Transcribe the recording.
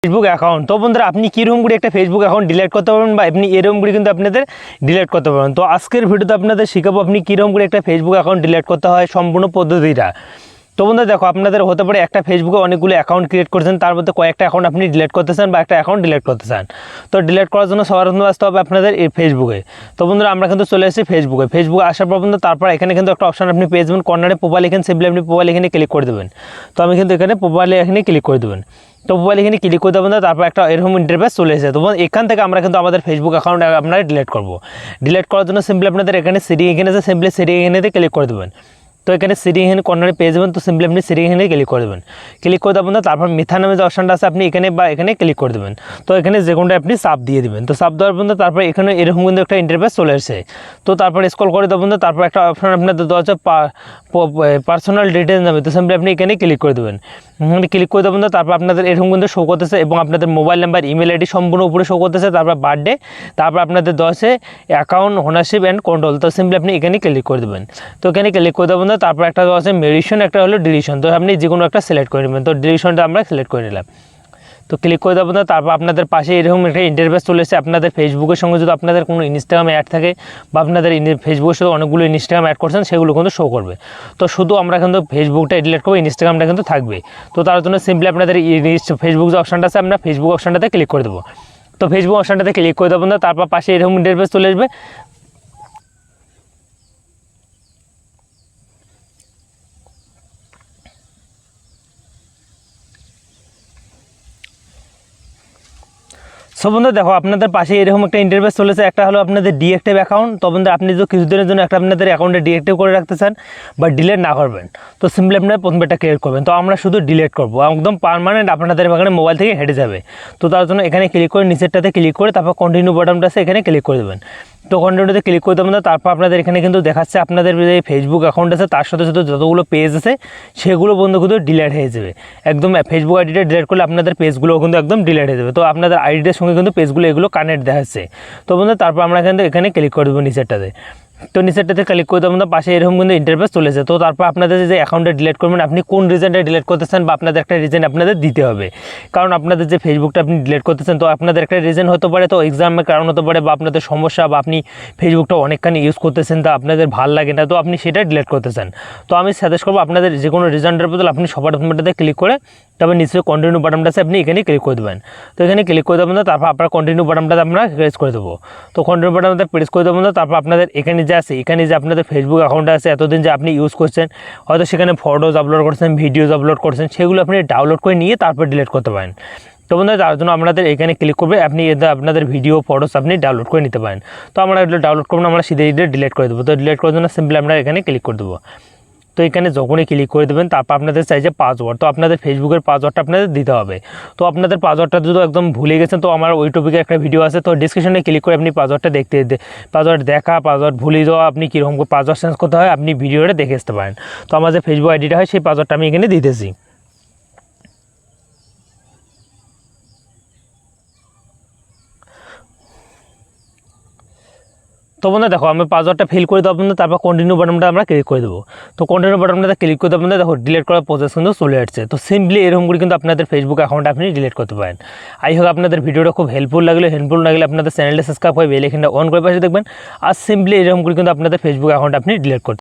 Facebook account. তো বন্ধুরা আপনি কীরকম করে একটা ফেসবুক অ্যাকাউন্ট ডিলিট করতে পারবেন বা আপনি এরকম করে কিন্তু আপনাদের ডিলিট করতে পারবেন। তো আজকের ভিডিওতে আপনাদের শেখাবো আপনি কীরকম করে একটা ফেসবুক অ্যাকাউন্ট ডিলিট করতে হয়, সম্পূর্ণ পদ্ধতিটা। তো বন্ধুরা দেখো, আপনাদের হতে পারে একটা ফেসবুকে অনেকগুলো অ্যাকাউন্ট ক্রিয়েট করছেন, তার মধ্যে কয়েকটা অ্যাকাউন্ট আপনি ডিলিট করতে চান বা একটা অ্যাকাউন্ট ডিলিট করতে চান। তো ডিলিট করার জন্য সবার প্রথমে আসতে হবে আপনাদের এই ফেসবুকে। তো বন্ধুরা আমরা কিন্তু চলে এসেছি ফেসবুকে আসার পর বন্ধু তারপর এখানে কিন্তু একটা অপশন আপনি পেয়ে যাবেন কর্নারে, প্রোফাইল এখানে সিম্পলি আপনি প্রোফাইল এখানে ক্লিক করে দেবেন। তো আমি কিন্তু এখানে প্রোফাইলে এখানে ক্লিক করে দেবেন। তো প্রোফাইল এখানে ক্লিক করে দেবেন, তারপর একটা এরকম ইন্টারফেস চলে এসেছে। তো এখান থেকে আমরা কিন্তু আমাদের ফেসবুক অ্যাকাউন্ট আপনারা ডিলিট করবো। ডিলিট করার জন্য সিম্পলি আপনাদের এখানে সেটিং এখানে আছে, সিম্পলি সেটিং এখানে ক্লিক করে দেবেন। তো এখানে সেটিং এখানে কর্নারে পেয়ে যাবেন। তো সিম্পলি আপনি সেটিং এখানে ক্লিক করে দেবেন। ক্লিক করে দেবেন, তারপর মিথ্যা নামে যে অপশনটা আছে আপনি এখানে বা এখানে ক্লিক করে দেবেন। তো এখানে যে কোনটা আপনি চাপ দিয়ে দেবেন। তো চাপ দেওয়ার পর তারপর এখানে এরকম কিন্তু একটা ইন্টারফেস চলে এসেছে। তো তারপর স্ক্রল করে দেবেন, তারপর একটা অপশন আপনাদের দেওয়া হচ্ছে পার্সোনাল ডিটেলস নামে। তো সিম্পলি আপনি এখানে ক্লিক করে দেবেন। এখানে ক্লিক করে দেবেন, তারপর আপনাদের এরকম কিন্তু শো করতেছে এবং আপনাদের মোবাইল নাম্বার, ইমেল আইডি সম্পূর্ণ উপরে শো করতেছে, তারপর বার্থডে, তারপর আপনাদের দেওয়া আছে অ্যাকাউন্ট ওনারশিপ অ্যান্ড কন্ট্রোল। তো সিম্পলি আপনি এখানে ক্লিক করে দেবেন। তো এখানে ক্লিক করে দেবেন, তারপর একটা দেওয়া আছে মেডিশন, একটা হলো ডিলিশন। তো আপনি যে কোনো একটা সিলেক্ট করে নেবেন। তো ডিলিশনটা আমরা সিলেক্ট করে নিলাম। তো ক্লিক করে দেবেন, তারপর আপনাদের পাশে এরকম একটা ইন্টারফেস চলে এসেছে। আপনাদের ফেসবুকের সঙ্গে যদি আপনাদের কোনো ইনস্টাগ্রাম অ্যাড থাকে বা আপনাদের ফেসবুকের সাথে অনেকগুলো ইনস্টাগ্রাম অ্যাড করছেন, সেগুলো কিন্তু শো করবে। তো শুধু আমরা কিন্তু ফেসবুকটা ডিলিট করবো, ইনস্টাগ্রামটা কিন্তু থাকবে। তো তার জন্য সিম্পলি আপনাদের ফেসবুক যে অপশনটা আছে আমরা ফেসবুক অপশনটাতে ক্লিক করে দেবো। তো ফেসবুক অপশনটাতে ক্লিক করে দেবেন, তারপর পাশে এরকম ইন্টারফেস চলে আসবে। সো বন্ধুরা দেখো, আপনাদের পাশে এরকম একটা ইন্টারফেস চলেছে। একটা হলো আপনাদের ডিএক্টিভ অ্যাকাউন্ট। তো বন্ধুরা আপনি যদি কিছুদিনের জন্য একটা আপনাদের অ্যাকাউন্টে ডিএক্টিভ করে রাখতে চান বা ডিলিট না করবেন, তো সিম্পলি আপনারা প্রথমে একটা ক্লিক করবেন। তো আমরা শুধু ডিলিট করবো, একদম পার্মানেন্ট আপনাদের এখানে মোবাইল থেকে হেঁটে যাবে। তো তার জন্য এখানে ক্লিক করে নিচেরটাতে ক্লিক করে তারপর কন্টিনিউ বাটনটা আছে এখানে ক্লিক করে দেবেন। তো কন্টিনিউতে ক্লিক করে দেবেন, তারপর আপনাদের এখানে কিন্তু দেখাচ্ছে আপনাদের যে ফেসবুক অ্যাকাউন্ট আছে তার সাথে সাথে যতগুলো পেজ আছে সেগুলো বন্ধু কিন্তু ডিলিট হয়ে যাবে। একদম ফেসবুক আইডিটা ডিলিট করলে আপনাদের পেজগুলো কিন্তু একদম ডিলিট হয়ে যাবে। তো আপনাদের আইডিটার সঙ্গে কিন্তু পেজগুলো এগুলো কানেক্ট দেখাচ্ছে। তো বন্ধু তারপর আমরা কিন্তু এখানে ক্লিক করে দেবো নিচেরটাতে। তো নিচেরটাতে ক্লিক করে দেবেন, পাশে এরকম কিন্তু ইন্টারফেস চলেছে। তো তারপর আপনাদের যে অ্যাকাউন্টে ডিলিট করবেন, আপনি কোন রিজনটা ডিলিট করতেছেন বা আপনাদের একটা রিজন আপনাদের দিতে হবে। কারণ আপনাদের যে ফেসবুকটা আপনি ডিলিট করতেছেন, তো আপনাদের একটা রিজন হতে পারে, তো এক্সামের কারণ হতে পারে বা আপনাদের সমস্যা, বা আপনি ফেসবুকটা অনেকখানি ইউজ করতেছেন তা আপনাদের ভালো লাগে না, তো আপনি সেটা ডিলিট করতেছেন। তো আমি সাজেস্ট করবো আপনাদের যে কোনো রিজনটার বদলে আপনি সবার প্রথমটাতে ক্লিক করে তবে নিশ্চয়ই কন্টিনিউ বাটনটা আছে আপনি এখানে ক্লিক করে দেবেন। তো এখানে ক্লিক করে দেবেন, তারপর আপনার কন্টিনিউ বাটনটাতে আমরা প্রেস করে দেবো। তো কন্টিনিউ বাটনটাতে প্রেস করে দেবেন, তারপর আপনাদের এখানে যে আছে এখানে যে আপনাদের ফেসবুক অ্যাকাউন্ট আছে এতদিন যে আপনি ইউজ করছেন, হয়তো সেখানে ফটোজ আপলোড করছেন, ভিডিওজ আপলোড করছেন, সেগুলো আপনি ডাউনলোড করে নিয়ে তারপর ডিলিট করতে পারেন। তো বন্ধুরা তার জন্য আপনাদের এখানে ক্লিক করবে, আপনি আপনাদের ভিডিও ফটোস আপনি ডাউনলোড করে নিতে পারেন। তো আমরা এগুলো ডাউনলোড করবো, আমরা সিধে ডিলিট করে দেবো। তো ডিলিট করার জন্য সিম্পলি আমরা এখানে ক্লিক করে দেবো। তো এখানে যখনই ক্লিক করে দেবেন তারপর আপনাদের চাই যে পাসওয়ার্ড। তো আপনাদের ফেসবুকের পাসওয়ার্ডটা আপনাদের দিতে হবে। তো আপনাদের পাসওয়ার্ডটা যদি একদম ভুলে গেছেন, তো আমার ওই টপিকে একটা ভিডিও আছে, তো ডিসক্রিপশনে ক্লিক করে আপনি পাসওয়ার্ডটা পাসওয়ার্ড দেখা, পাসওয়ার্ড ভুলে যাওয়া, আপনি কীরকম পাসওয়ার্ড চেঞ্জ করতে হয় আপনি ভিডিওটা দেখে আসতে পারেন। তো আমার যে ফেসবুক আইডিটা হয় সেই পাসওয়ার্ডটা আমি এখানে দিতেছি। তো বন্ধু দেখো, আমি পাসওয়ার্ডটা ফিল করে দেবো, তারপর কন্টিনিউ বাটনটা আমরা ক্লিক করে দেবো। তো কন্টিনিউ বাটনটা ক্লিক করে দেবো, দেখো ডিলিট করার প্রসেস কিন্তু চলে আসছে। তো সিম্পলি এরকম করে কিন্তু আপনাদের ফেসবুক অ্যাকাউন্ট আপনি ডিলিট করতে পারেন। আই হোক আপনাদের ভিডিওটা খুব হেল্পফুল লাগলে আপনাদের চ্যানেলটা সাবস্ক্রাইব করে বেল আইকনটা অন করে পাশে দেখবেন। আর সিম্পলি এরকম করে কিন্তু আপনাদের ফেসবুক অ্যাকাউন্ট আপনি ডিলিট করতে